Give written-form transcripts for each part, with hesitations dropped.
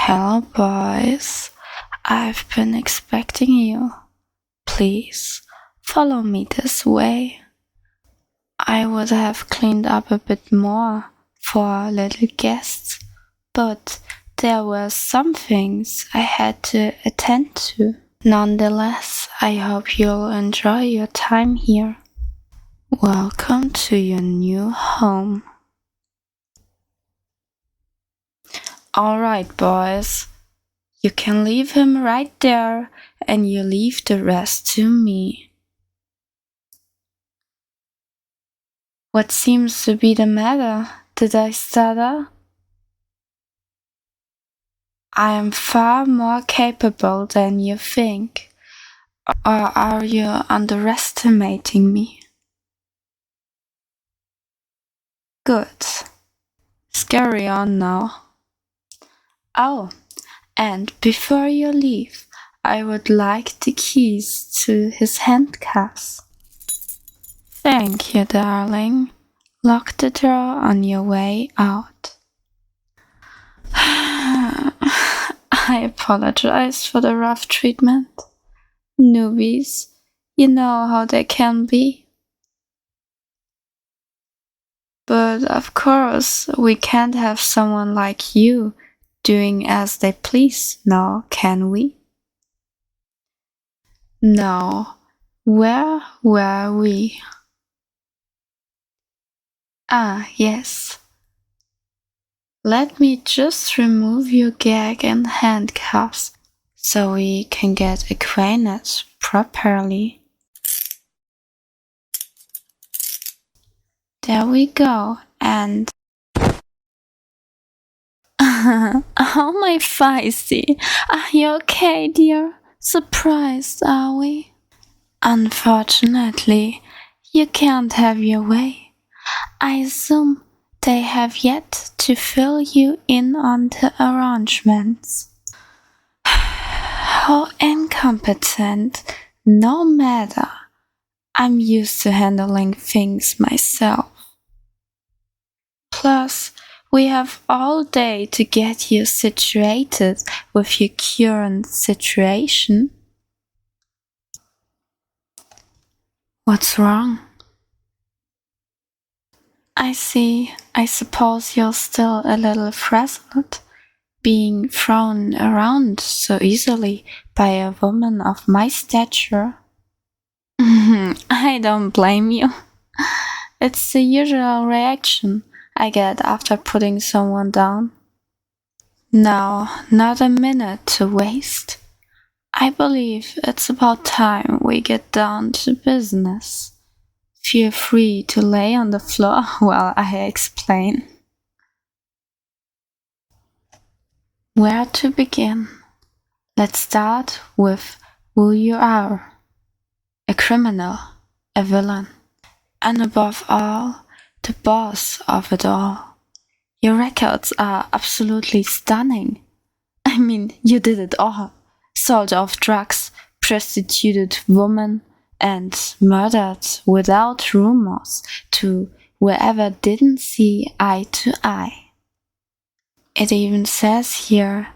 Hello, boys. I've been expecting you. Please, follow me this way. I would have cleaned up a bit more for our little guests, but there were some things I had to attend to. Nonetheless, I hope you'll enjoy your time here. Welcome to your new home. Alright, boys. You can leave him right there, and you leave the rest to me. What seems to be the matter? Did I stutter? I am far more capable than you think. Or are you underestimating me? Good. Scary on now. Oh, and before you leave, I would like the keys to his handcuffs. Thank you, darling. Lock the door on your way out. I apologize for the rough treatment. Newbies, you know how they can be. But of course, we can't have someone like you doing as they please now, can we? No. Where were we? Ah, yes. Let me just remove your gag and handcuffs so we can get acquainted properly. There we go, and oh, my feisty. Are you okay, dear? Surprised, are we? Unfortunately, you can't have your way. I assume they have yet to fill you in on the arrangements. How incompetent. No matter. I'm used to handling things myself. Plus, we have all day to get you situated with your current situation. What's wrong? I see. I suppose you're still a little frazzled, being thrown around so easily by a woman of my stature. I don't blame you. It's the usual reaction I get after putting someone down. Now, not a minute to waste. I believe it's about time we get down to business. Feel free to lay on the floor while I explain. Where to begin? Let's start with who you are. A criminal, a villain, and above all, the boss of it all. Your records are absolutely stunning. I mean, you did it all. Sold off drugs, prostituted women, and murdered without remorse to whoever didn't see eye to eye. It even says here,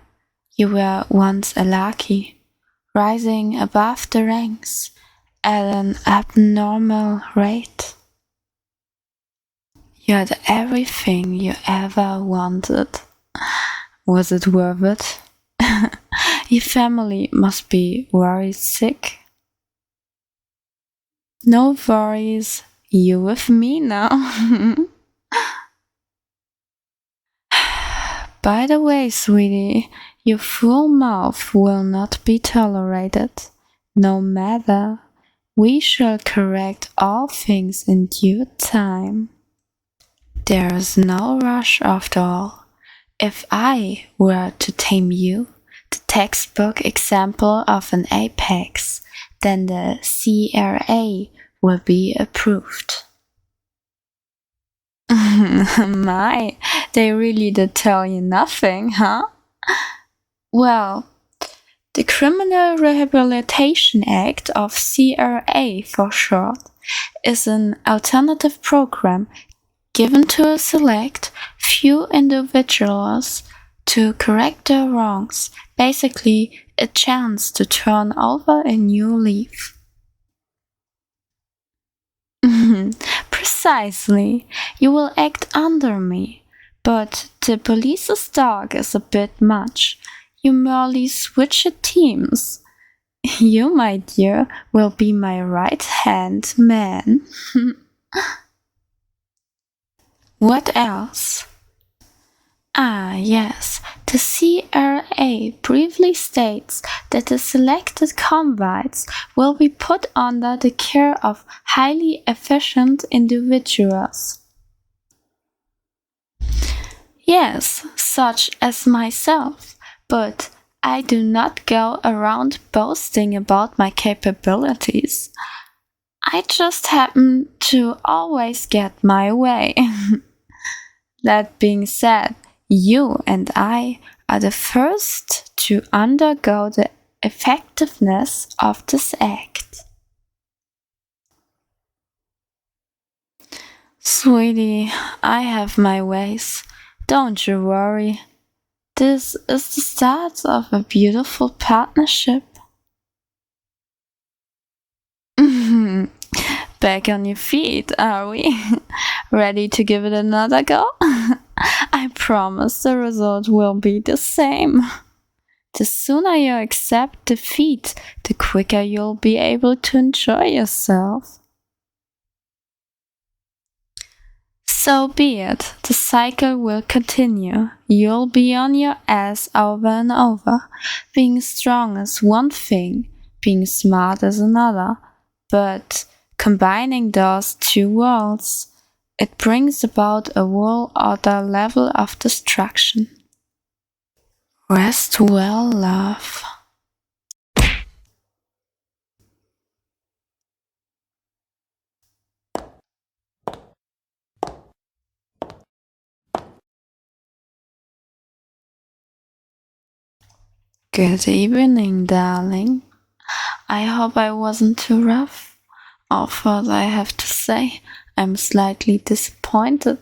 you were once a lackey, rising above the ranks at an abnormal rate. You had everything you ever wanted. Was it worth it? Your family must be worried sick. No worries, you with me now. By the way, sweetie, your full mouth will not be tolerated. No matter, we shall correct all things in due time. There is no rush after all. If I were to tame you, the textbook example of an apex, then the CRA will be approved. My, they really did tell you nothing, huh? Well, the Criminal Rehabilitation Act of CRA for short is an alternative program given to a select few individuals to correct their wrongs, basically a chance to turn over a new leaf. Precisely, you will act under me, but the police's dog is a bit much. You merely switch teams. You, my dear, will be my right-hand man. What else? Ah, yes, the CRA briefly states that the selected convicts will be put under the care of highly efficient individuals. Yes, such as myself, but I do not go around boasting about my capabilities. I just happen to always get my way. That being said, you and I are the first to undergo the effectiveness of this act. Sweetie, I have my ways. Don't you worry. This is the start of a beautiful partnership. Back on your feet, are we? Ready to give it another go? I promise the result will be the same. The sooner you accept defeat, the quicker you'll be able to enjoy yourself. So be it. The cycle will continue. You'll be on your ass over and over. Being strong is one thing, being smart is another. But combining those two worlds, it brings about a whole other level of destruction. Rest well, love. Good evening, darling. I hope I wasn't too rough. Although I have to say, I'm slightly disappointed.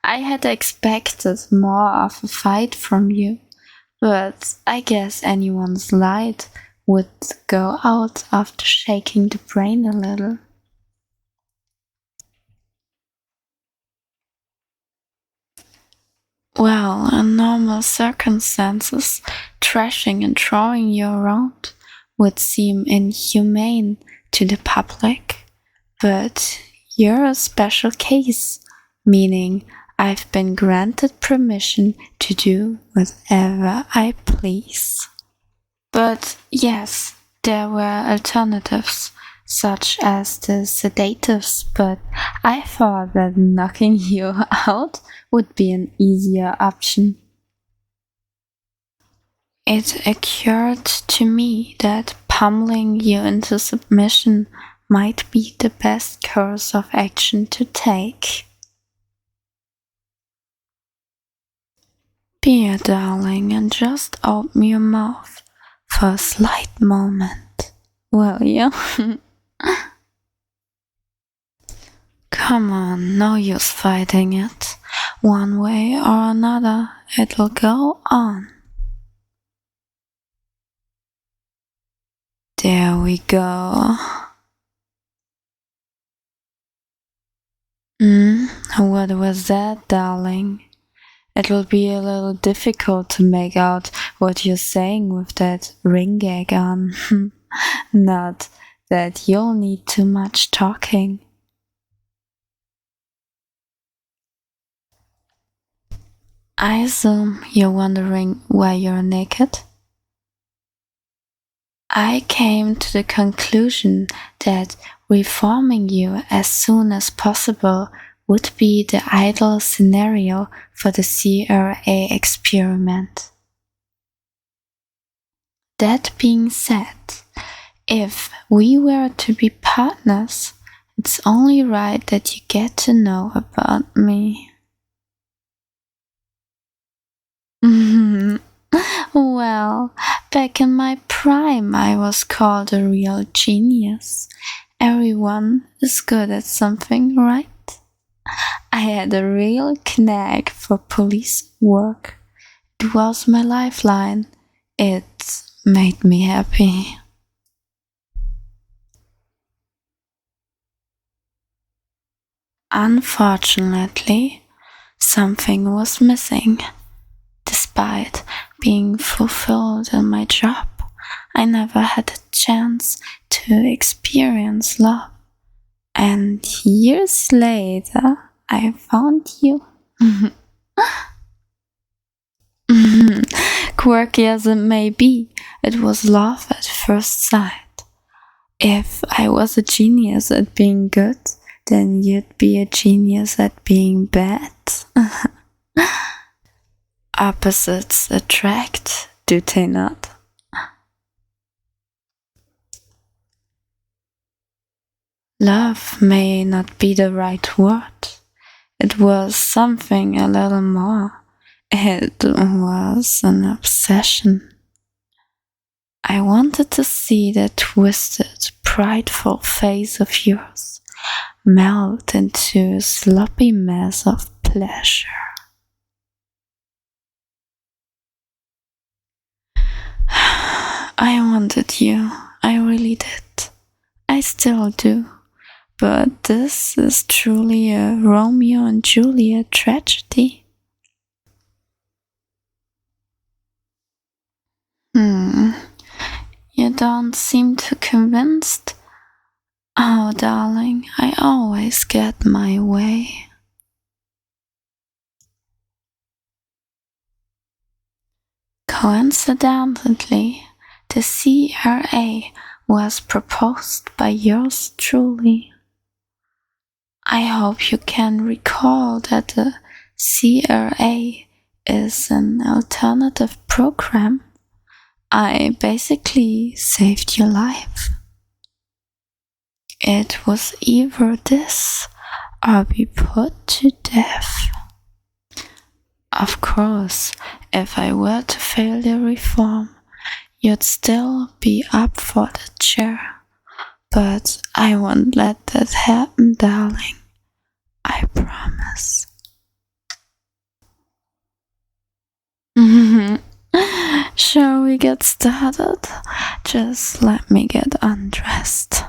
I had expected more of a fight from you, but I guess anyone's light would go out after shaking the brain a little. Well, in normal circumstances, trashing and throwing you around would seem inhumane to the public, but you're a special case, meaning I've been granted permission to do whatever I please. But yes, there were alternatives, such as the sedatives, but I thought that knocking you out would be an easier option. It occurred to me that pummeling you into submission might be the best course of action to take. Be a darling and just open your mouth for a slight moment, will you? Come on, no use fighting it. One way or another, it'll go on. There we go. What was that, darling? It'll be a little difficult to make out what you're saying with that ring gag on. Not that you'll need too much talking. I assume you're wondering why you're naked? I came to the conclusion that reforming you as soon as possible would be the ideal scenario for the CRA experiment. That being said, if we were to be partners, it's only right that you get to know about me. Well, back in my prime, I was called a real genius. Everyone is good at something, right? I had a real knack for police work. It was my lifeline. It made me happy. Unfortunately, something was missing. Despite being fulfilled in my job, I never had a chance to experience love. And years later, I found you. Quirky as it may be, it was love at first sight. If I was a genius at being good, then you'd be a genius at being bad. Opposites attract, do they not? Love may not be the right word. It was something a little more. It was an obsession. I wanted to see that twisted, prideful face of yours melt into a sloppy mess of pleasure. I wanted you, I really did. I still do. But this is truly a Romeo and Juliet tragedy. You don't seem too convinced. Oh, darling, I always get my way. Coincidentally, the CRA was proposed by yours truly. I hope you can recall that the CRA is an alternative program. I basically saved your life. It was either this or be put to death. Of course, if I were to fail the reform, you'd still be up for the chair. But I won't let that happen, darling. I promise. Shall we get started? Just let me get undressed.